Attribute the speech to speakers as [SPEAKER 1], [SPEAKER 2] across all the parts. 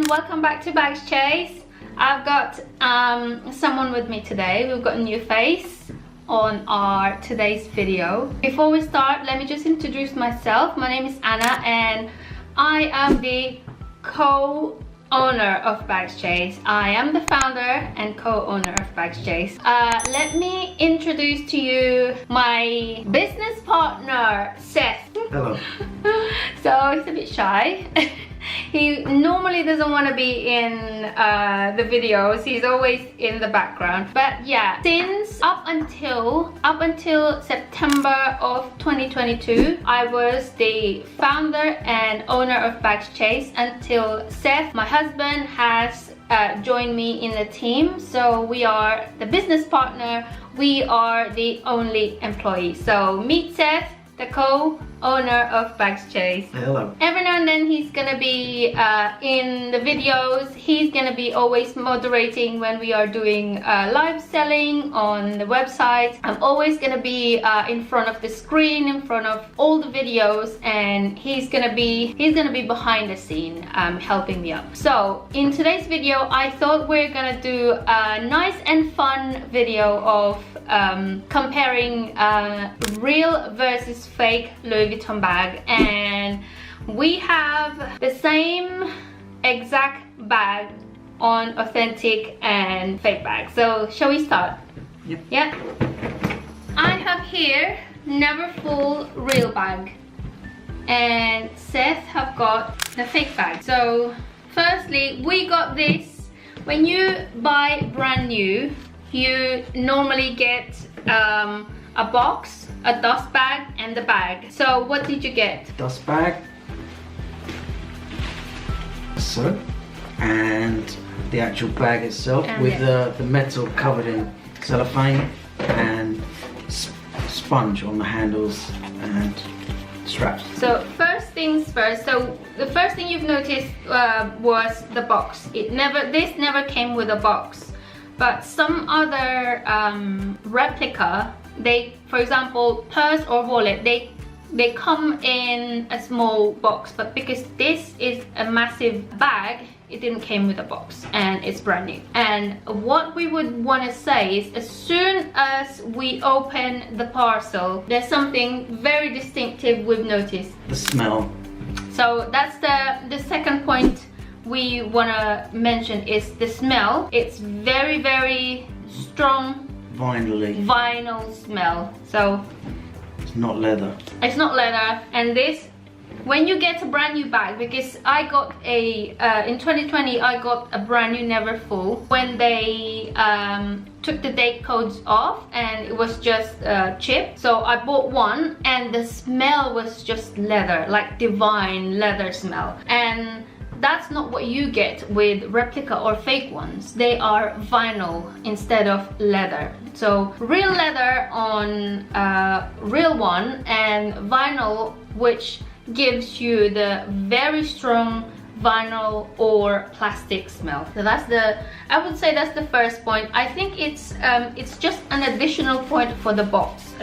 [SPEAKER 1] everyone, welcome back to Bags Chase. I've got someone with me today. We've got a new face on our today's video. Before we start, let me just introduce myself. My name is Anna and I am the co-owner of Bags Chase. I am the founder and co-owner of Bags Chase. Let me introduce to you my business partner, Seth.
[SPEAKER 2] Hello.
[SPEAKER 1] So he's a bit shy. He normally doesn't want to be in the videos. He's always in the background. But yeah, since up until September of 2022, I was the founder and owner of Bags Chase until Seth, my husband, has joined me in the team. So we are the business partner. We are the only employee. So meet Seth, the co-owner of Bags Chase.
[SPEAKER 2] Hello.
[SPEAKER 1] Every now and then he's gonna be in the videos. He's gonna be always moderating when we are doing live selling on the website. I'm always gonna be in front of the screen, in front of all the videos, and he's gonna be behind the scene helping me out. So in today's video, I thought we're gonna do a nice and fun video of comparing real versus fake Louis Vuitton bag, and we have the same exact bag on authentic and fake bag. So shall we start?
[SPEAKER 2] Yep.
[SPEAKER 1] Yeah. I have here Neverfull real bag and Seth have got the fake bag. So firstly, we got this. When you buy brand new, you normally get a box, a dust bag, and the bag. So what did you get?
[SPEAKER 2] Dust bag. So, and the actual bag itself with the metal covered in cellophane and sponge on the handles and straps. So
[SPEAKER 1] first things first. So the first thing you've noticed was the box. This never came with a box. But some other replica, for example, purse or wallet, they come in a small box, but because this is a massive bag, it didn't came with a box and it's brand new. And what we would want to say is, as soon as we open the parcel, there's something very distinctive we've noticed.
[SPEAKER 2] The smell.
[SPEAKER 1] So that's the second point we want to mention is the smell. It's very, very strong vinyl smell. So
[SPEAKER 2] it's not leather.
[SPEAKER 1] It's not leather. And this, when you get a brand new bag, because I got in 2020 I got a brand new Neverfull when they took the date codes off and it was just chip. So I bought one and the smell was just leather, like divine leather smell. And that's not what you get with replica or fake ones. They are vinyl instead of leather. So real leather on real one, and vinyl, which gives you the very strong vinyl or plastic smell. So that's I would say that's the first point. I think it's just an additional point for the box,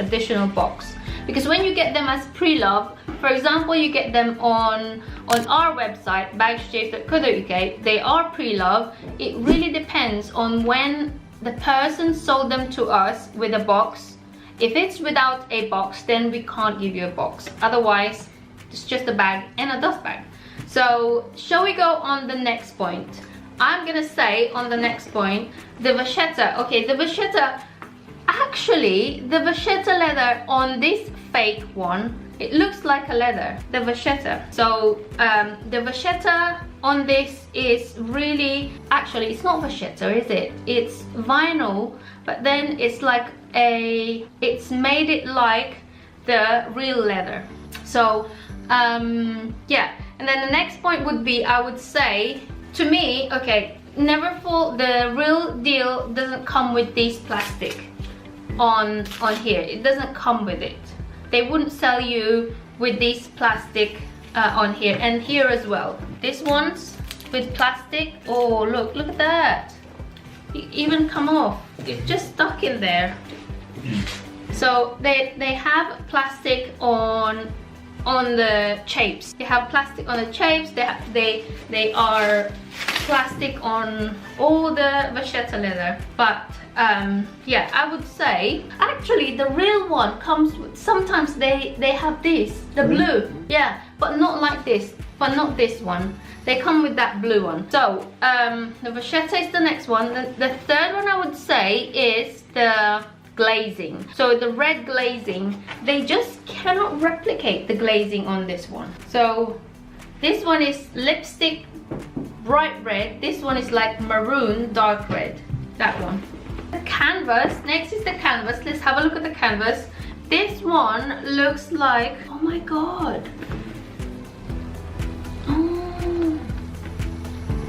[SPEAKER 1] because when you get them as pre-loved, for example, you get them on our website, bagschase.co.uk, they are pre-loved. It really depends on when the person sold them to us with a box. If it's without a box, then we can't give you a box. Otherwise, it's just a bag and a dust bag. So, shall we go on the next point? I'm gonna say on the next point, the vachetta. Okay, the vachetta, actually, the vachetta leather on this fake one, it looks like a leather, the vachetta. So the vachetta on this is really, actually it's not vachetta, is it? It's vinyl, but then it's like it's made it like the real leather. So yeah, and then the next point would be, I would say, to me, okay, Neverfull, the real deal doesn't come with this plastic on here. It doesn't come with it. They wouldn't sell you with this plastic on here, and here as well. This one's with plastic. Oh, look at that. It even come off. It's just stuck in there. So they have plastic on the shapes. They have plastic on the shapes. They are plastic on all the vachetta leather, but yeah, I would say actually the real one comes with, sometimes they have this, the blue, yeah, but not like this, but not this one. They come with that blue one. So the vachetta is the next one. The third one I would say is the glazing. So the red glazing, they just cannot replicate the glazing on this one. So this one is lipstick bright red, this one is like maroon dark red, that one. The canvas, next is the canvas. Let's have a look at the canvas. This one looks like, oh my god,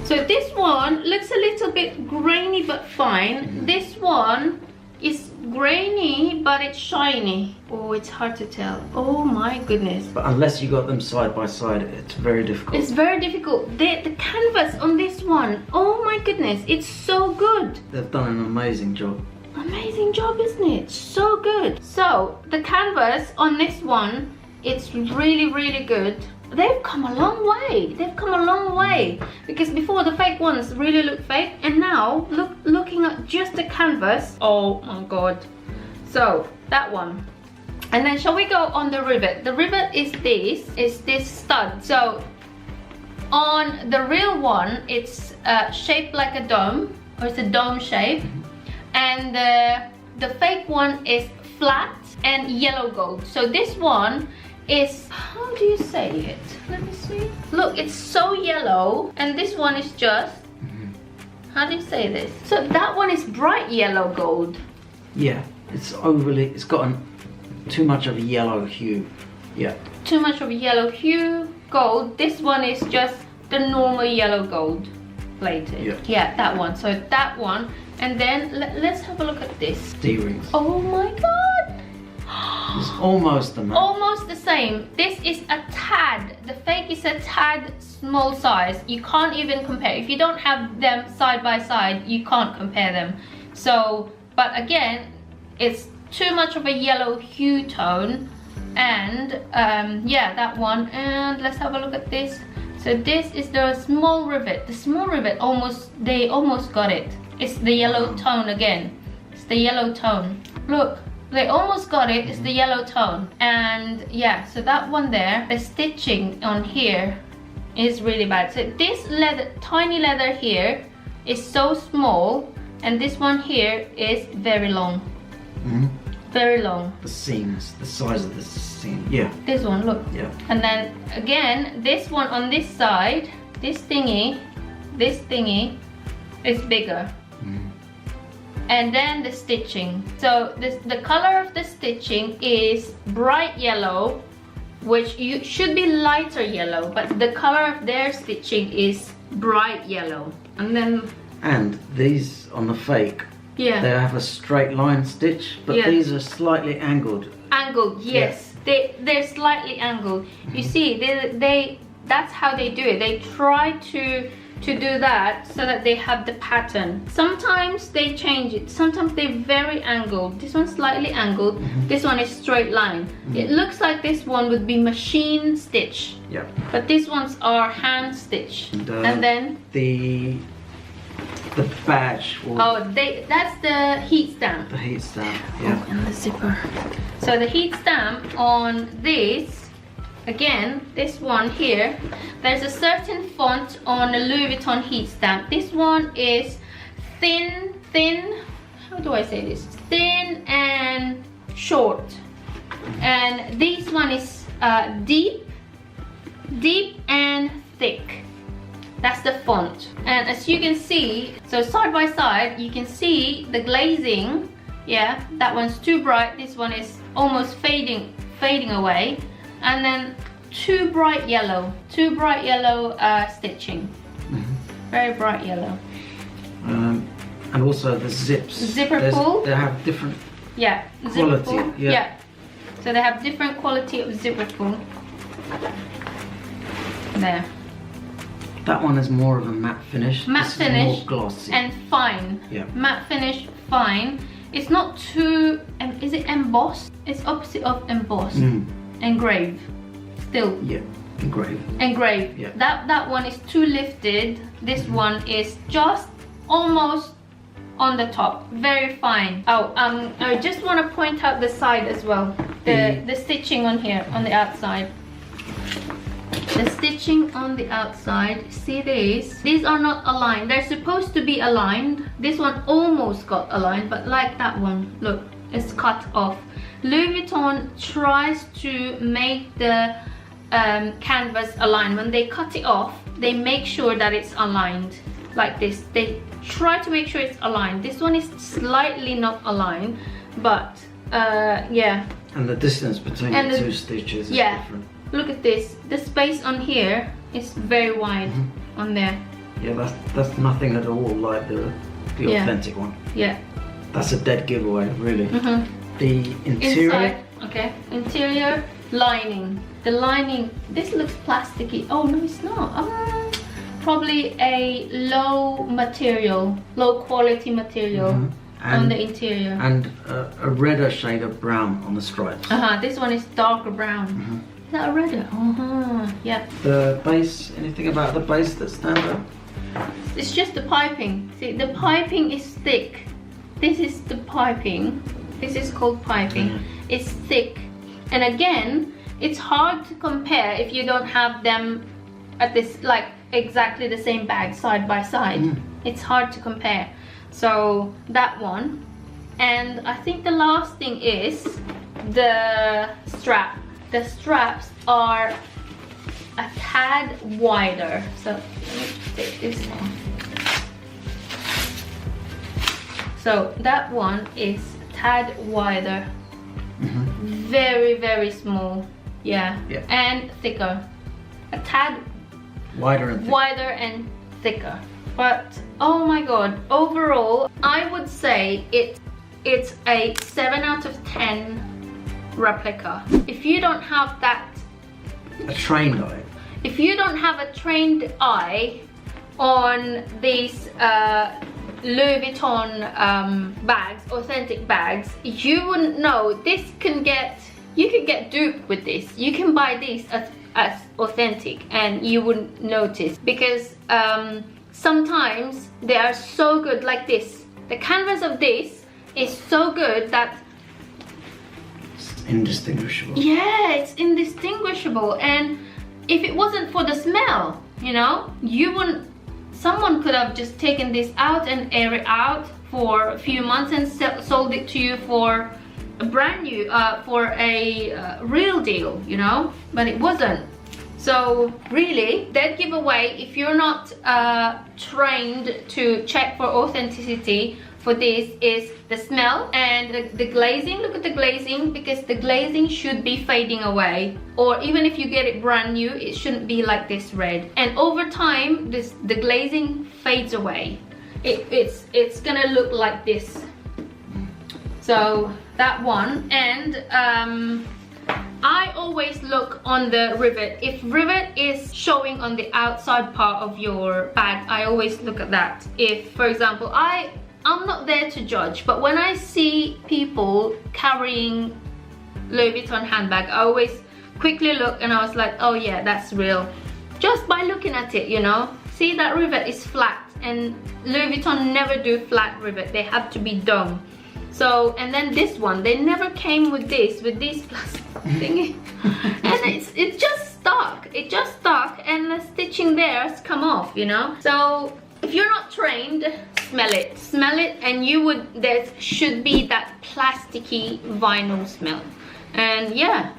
[SPEAKER 1] so this one looks a little bit grainy but fine. This one is grainy but it's shiny. Oh, it's hard to tell. Oh my goodness.
[SPEAKER 2] But unless you got them side by side, it's very difficult.
[SPEAKER 1] It's very difficult. The canvas on this one, oh my goodness, it's so good.
[SPEAKER 2] They've done an amazing job.
[SPEAKER 1] Amazing job, isn't it? So good. So the canvas on this one, it's really good. They've come a long way. They've come a long way, because before the fake ones really look fake, and now looking at just the canvas, oh my god. So that one. And then shall we go on the rivet? The rivet is this stud. So on the real one, it's shaped like a dome, or it's a dome shape, and the fake one is flat and yellow gold. So this one is, how do you say it? Let me see. Look, it's so yellow, and this one is just, how do you say this? So that one is bright yellow gold.
[SPEAKER 2] Yeah, it's got too much of a yellow hue. Yeah.
[SPEAKER 1] Too much of a yellow hue, gold. This one is just the normal yellow gold plated.
[SPEAKER 2] Yeah.
[SPEAKER 1] Yeah, that one. So that one. And then let's have a look at this.
[SPEAKER 2] D-rings.
[SPEAKER 1] Oh my god.
[SPEAKER 2] It's almost the match.
[SPEAKER 1] Almost the same. This is a tad, the fake is a tad small size. You can't even compare. If you don't have them side by side, you can't compare them. So, but again, it's too much of a yellow hue tone. And yeah, that one. And let's have a look at this. So this is the small rivet. The small rivet, they almost got it. It's the yellow tone again. It's the yellow tone. Look. They almost got it. It's the yellow tone. And yeah, so that one there, the stitching on here is really bad. So this leather, tiny leather here is so small, and this one here is very long. Very long.
[SPEAKER 2] The seams, the size of the seam. Yeah.
[SPEAKER 1] This one, look.
[SPEAKER 2] Yeah.
[SPEAKER 1] And then again, this one on this side, this thingy is bigger. And then the stitching. So the color of the stitching is bright yellow, which should be lighter yellow, but the color of their stitching is bright yellow. And
[SPEAKER 2] these on the fake,
[SPEAKER 1] yeah,
[SPEAKER 2] they have a straight line stitch, but
[SPEAKER 1] yeah,
[SPEAKER 2] these are slightly angled.
[SPEAKER 1] Angled, yes. Yeah. They're slightly angled. You see, that's how they do it. They try to do that so that they have the pattern. Sometimes they change it. Sometimes they're very angled. This one's slightly angled. This one is straight line. It looks like this one would be machine stitch.
[SPEAKER 2] Yeah.
[SPEAKER 1] But these ones are hand stitch. And then
[SPEAKER 2] the badge.
[SPEAKER 1] That's the heat stamp.
[SPEAKER 2] The heat stamp. Yeah.
[SPEAKER 1] Oh, and the zipper. So the heat stamp on this. Again, this one here, there's a certain font on a Louis Vuitton heat stamp. This one is thin, how do I say this? Thin and short. And this one is deep and thick. That's the font. And as you can see, so side by side, you can see the glazing. Yeah, that one's too bright. This one is almost fading away. And then too bright yellow stitching. Very bright yellow.
[SPEAKER 2] And also the zips.
[SPEAKER 1] Zipper pull.
[SPEAKER 2] They have different
[SPEAKER 1] quality.
[SPEAKER 2] Zipper pull. Yeah.
[SPEAKER 1] So they have different quality of zipper pull. There.
[SPEAKER 2] That one is more of a matte finish.
[SPEAKER 1] Matte finish.
[SPEAKER 2] More glossy.
[SPEAKER 1] And fine.
[SPEAKER 2] Yeah.
[SPEAKER 1] Matte finish, fine. It's not too, is it embossed? It's opposite of embossed. Engrave. Still.
[SPEAKER 2] Yeah. Engraved. Yeah.
[SPEAKER 1] That one is too lifted. This one is just almost on the top, very fine. Oh, I just want to point out the side as well. The stitching on here, on the outside. The stitching on the outside, see these are not aligned. They're supposed to be aligned. This one almost got aligned, but like that one, look, it's cut off. Louis Vuitton tries to make the canvas align. When they cut it off, they make sure that it's aligned like this. They try to make sure it's aligned. This one is slightly not aligned, but yeah.
[SPEAKER 2] And the distance between the two stitches is different.
[SPEAKER 1] Look at this. The space on here is very wide on there.
[SPEAKER 2] Yeah, that's nothing at all like the authentic one.
[SPEAKER 1] Yeah.
[SPEAKER 2] That's a dead giveaway, really. The interior.
[SPEAKER 1] Inside, okay. Interior lining. The lining. This looks plasticky. Oh no, it's not. Probably a low quality material on the interior.
[SPEAKER 2] And a redder shade of brown on the stripes.
[SPEAKER 1] This one is darker brown. Is that a redder? Yeah.
[SPEAKER 2] The base, anything about the base that stands out?
[SPEAKER 1] It's just the piping. See, the piping is thick. This is the piping. This is called piping. It's thick. And again, it's hard to compare if you don't have them at this, like exactly the same bag side by side. It's hard to compare. So that one. And I think the last thing is the strap. The straps are a tad wider. So let me take this one. So that one is a tad wider. Very, very small. Yeah. And thicker. A tad
[SPEAKER 2] wider
[SPEAKER 1] and thicker. But oh my god, overall I would say it's a 7 out of 10 replica. If you don't have
[SPEAKER 2] a trained eye,
[SPEAKER 1] if you don't have a trained eye on these Louis Vuitton bags, authentic bags, you wouldn't know. You can get duped with this. You can buy these as authentic and you wouldn't notice, because sometimes they are so good like this. The canvas of this is so good that
[SPEAKER 2] it's indistinguishable.
[SPEAKER 1] Yeah, it's indistinguishable. And if it wasn't for the smell, you know, someone could have just taken this out and air it out for a few months and sold it to you for a brand new, for a real deal, you know, but it wasn't. So really, dead giveaway if you're not trained to check for authenticity. For this is the smell and the glazing. Look at the glazing, because the glazing should be fading away, or even if you get it brand new, it shouldn't be like this red. And over time, the glazing fades away. It's gonna look like this. So that one. And I always look on the rivet. If rivet is showing on the outside part of your bag, I always look at that. If, for example, I'm not there to judge, but when I see people carrying Louis Vuitton handbag, I always quickly look and I was like, oh yeah, that's real. Just by looking at it, you know. See, that rivet is flat, and Louis Vuitton never do flat rivet. They have to be dome. So, and then this one, they never came with these plastic thingy. And it's just stuck. It just stuck, and the stitching there has come off, you know. So if you're not trained, smell it, and there should be that plasticky vinyl smell. And yeah.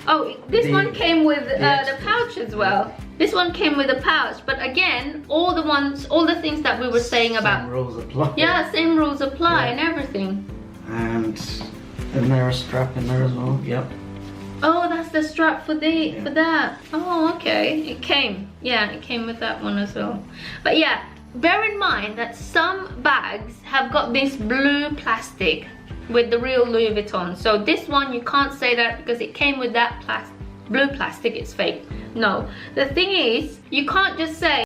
[SPEAKER 1] Oh, this one came with the pouch as well. This one came with a pouch, but again, all the things that we were saying about.
[SPEAKER 2] Same rules apply.
[SPEAKER 1] Yeah, same rules apply and everything.
[SPEAKER 2] And isn't there a strap in there as well? Yep.
[SPEAKER 1] Oh, that's the strap for that. Oh, okay. It came with that one as well. But yeah, bear in mind that some bags have got this blue plastic with the real Louis Vuitton. So this one, you can't say that because it came with that blue plastic, it's fake. No, the thing is, you can't just say